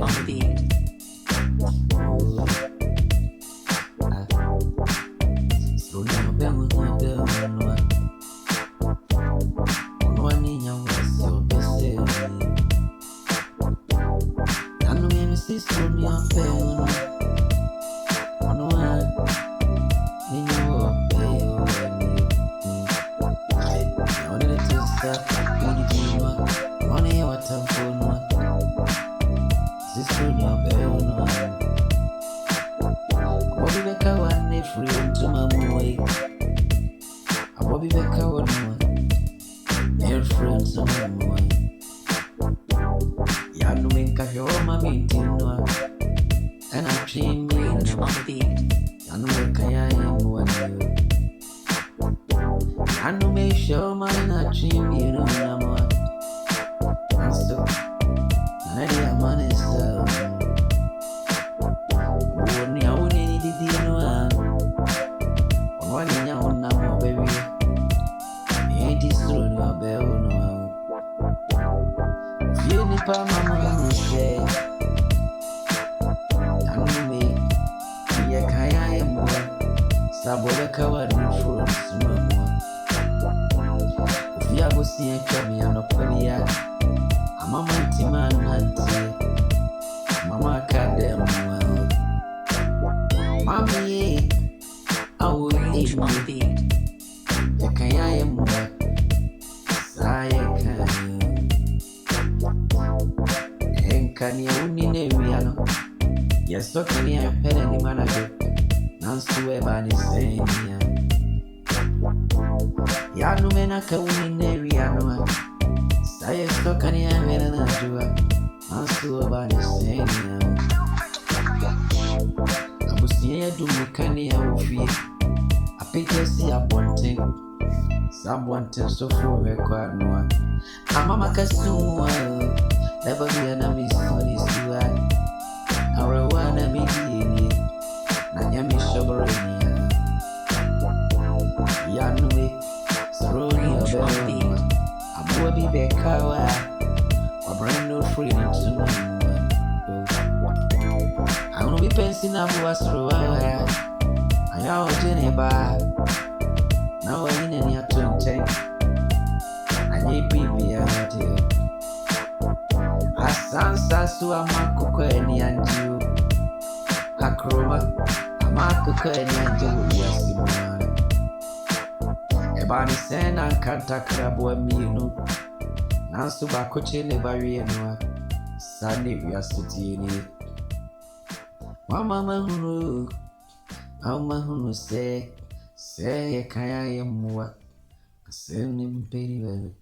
on the beat. So now bell no bell no. No one in your was so busy. I know me sister me on bell. No one in your bell. I wanted to stop. Money your telephone. Sister me on bell no. Bobby Becker one if free to my way. A Bobby Becker one dear friends to my way. Yanu make a show my meeting no. And I dream me on the beat. Yanu make a yam one you. Yanu make show my na dream me no more. And so I am on his baby, ain't this true? No bell, no. Feel me, pa, mama, say, and me, yeah, I am more. Saboda covered in fruits, no more. If you ever see a chubby and a peria, I'm a mighty man, auntie. Mama can't them well. Mommy, I will leave my feet. I am what I can. And can you only name? Yes, so can you have any manager? Nancy Weber is saying, Yanu Menaka winning Neriano. Say, so can you have any manager? Nancy Weber is saying, I was here to make any of you. I pick a see a bunting. Someone tells so for record no one. I'm a macasoon. Never be an enemy, so this do I. Our one enemy, Nanyami Shobarania. Yanui, Saroni, a baby. A Bobby Bekawa. A brand new freedom to me. I will be pensing up was through. I know Geneva. Now I in any 20. I need baby out here. I sound so a Marco any and you. A chroma, a Marco any and you. Yes, you about the sand and contact crab when me no. Now so back coaching the barrier no. Sunday we are sitting in it. Mama who, who say. Say, can I am what? I send him penny.